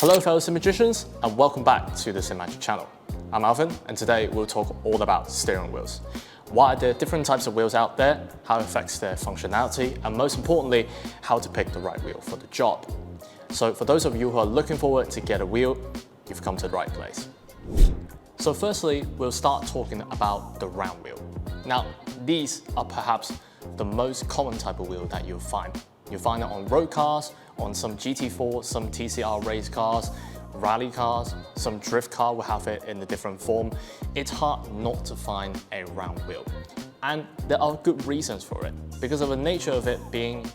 Hello fellow Simagicians, and welcome back to the Simagic channel. I'm Alvin, and today we'll talk all about steering wheels. What are the different types of wheels out there, how it affects their functionality, and most importantly, how to pick the right wheel for the job. So for those of you who are looking forward to get a wheel, you've come to the right place. So firstly, we'll start talking about the round wheel. Now, these are perhaps the most common type of wheel that you'll find. You'll find it on road cars, on some GT4, some TCR race cars, rally cars, some drift car will have it in a different form. It's hard not to find a round wheel. And there are good reasons for it. Because of the nature of it being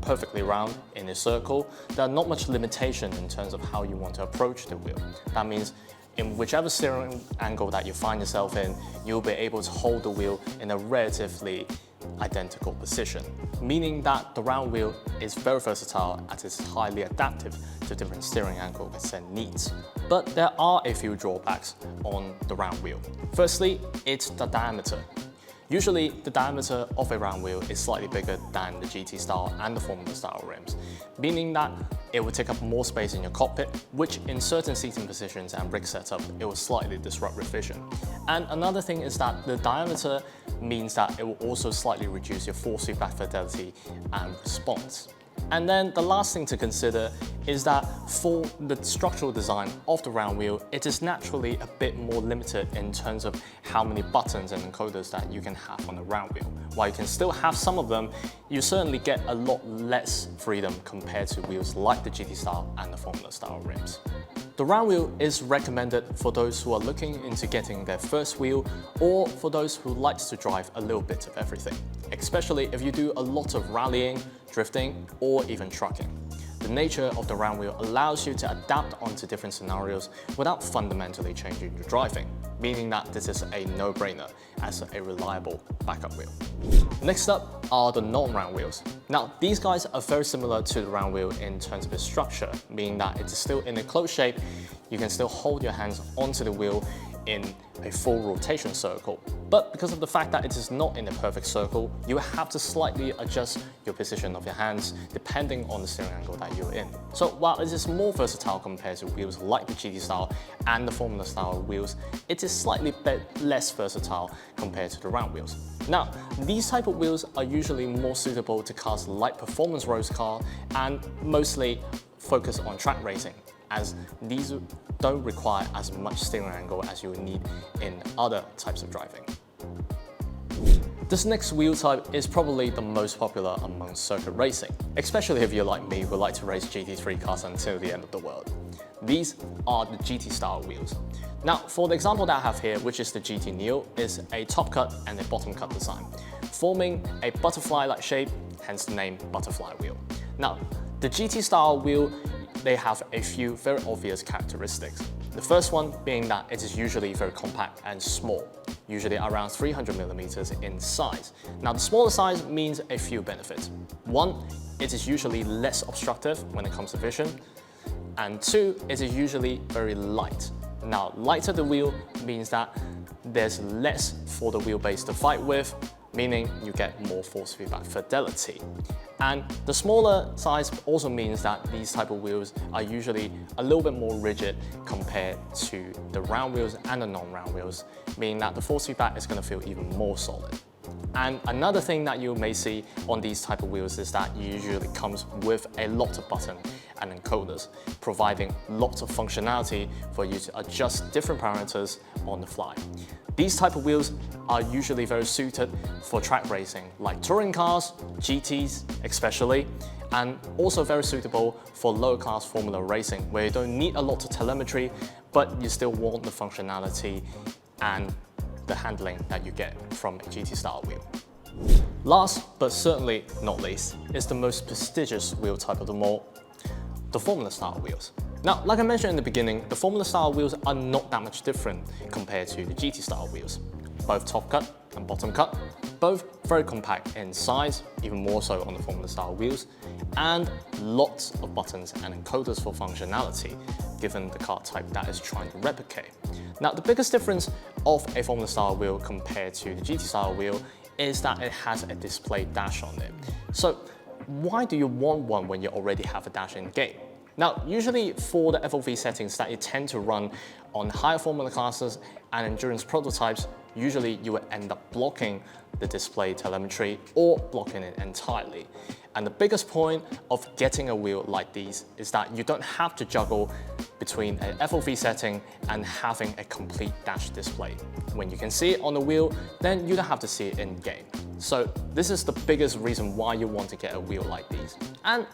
perfectly round in a circle, there are not much limitation in terms of how you want to approach the wheel. That means in whichever steering angle that you find yourself in, you'll be able to hold the wheel in a relatively identical position, meaning that the round wheel is very versatile as it's highly adaptive to different steering angles and needs. But there are a few drawbacks on the round wheel. Firstly, it's the diameter. Usually, the diameter of a round wheel is slightly bigger than the GT style and the Formula style rims, meaning that it will take up more space in your cockpit, which in certain seating positions and rig setup, it will slightly disrupt revision. And another thing is that the diameter means that it will also slightly reduce your force feedback fidelity and response. And then the last thing to consider is that for the structural design of the round wheel, it is naturally a bit more limited in terms of how many buttons and encoders that you can have on the round wheel. While you can still have some of them, you certainly get a lot less freedom compared to wheels like the GT style and the Formula style rims. The round wheel is recommended for those who are looking into getting their first wheel or for those who likes to drive a little bit of everything, especially if you do a lot of rallying, drifting, or even trucking. The nature of the round wheel allows you to adapt onto different scenarios without fundamentally changing your driving, meaning that this is a no-brainer as a reliable backup wheel. Next up are the non-round wheels. Now, these guys are very similar to the round wheel in terms of its structure, meaning that it is still in a closed shape. You can still hold your hands onto the wheel in a full rotation circle. But because of the fact that it is not in a perfect circle, you have to slightly adjust your position of your hands depending on the steering angle that you're in. So while it is more versatile compared to wheels like the GT style and the Formula style wheels, it is slightly less versatile compared to the round wheels. Now, these type of wheels are usually more suitable to cars like performance race car and mostly focus on track racing, as these don't require as much steering angle as you would need in other types of driving. This next wheel type is probably the most popular among circuit racing, especially if you're like me who like to race GT3 cars until the end of the world. These are the GT style wheels. Now, for the example that I have here, which is the GT Neo, is a top cut and a bottom cut design, forming a butterfly-like shape, hence the name butterfly wheel. Now, the GT style wheel, they have a few very obvious characteristics. The first one being that it is usually very compact and small, usually around 300mm in size. Now, the smaller size means a few benefits. One, it is usually less obstructive when it comes to vision. And two, it is usually very light. Now, lighter the wheel means that there's less for the wheelbase to fight with, meaning you get more force feedback fidelity. And the smaller size also means that these type of wheels are usually a little bit more rigid compared to the round wheels and the non-round wheels, meaning that the force feedback is going to feel even more solid. And another thing that you may see on these type of wheels is that it usually comes with a lot of buttons and encoders, providing lots of functionality for you to adjust different parameters on the fly. These type of wheels are usually very suited for track racing, like touring cars, GTs especially, and also very suitable for low class formula racing, where you don't need a lot of telemetry, but you still want the functionality and the handling that you get from a GT style wheel. Last, but certainly not least, is the most prestigious wheel type of them all, the Formula style wheels. Now, like I mentioned in the beginning, the Formula style wheels are not that much different compared to the GT style wheels. Both top cut and bottom cut, both very compact in size, even more so on the Formula style wheels, and lots of buttons and encoders for functionality, given the car type that is trying to replicate. Now, the biggest difference of a Formula style wheel compared to the GT style wheel is that it has a display dash on it. So why do you want one when you already have a dash in game? Now, usually for the FOV settings that you tend to run on higher formula classes and endurance prototypes, usually you will end up blocking the display telemetry or blocking it entirely. And the biggest point of getting a wheel like these is that you don't have to juggle between an FOV setting and having a complete dash display. When you can see it on the wheel, then you don't have to see it in game. So this is the biggest reason why you want to get a wheel like these. And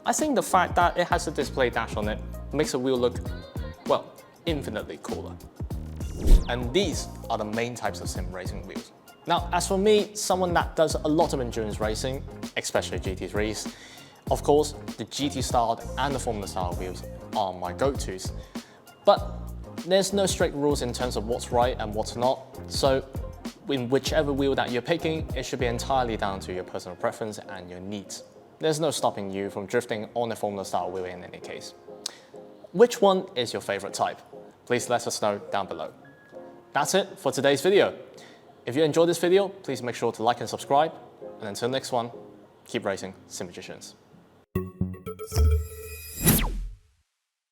I think the fact that it has a display dash on it makes the wheel look, well, infinitely cooler. And these are the main types of sim racing wheels. Now, as for me, someone that does a lot of endurance racing, especially GT3s, of course, the GT styled and the Formula style wheels are my go-tos. But there's no strict rules in terms of what's right and what's not. So in whichever wheel that you're picking, it should be entirely down to your personal preference and your needs. There's no stopping you from drifting on a Formula style wheel in any case. Which one is your favorite type? Please let us know down below. That's it for today's video. If you enjoyed this video, please make sure to like and subscribe. And until next one, keep racing, Sim Magicians.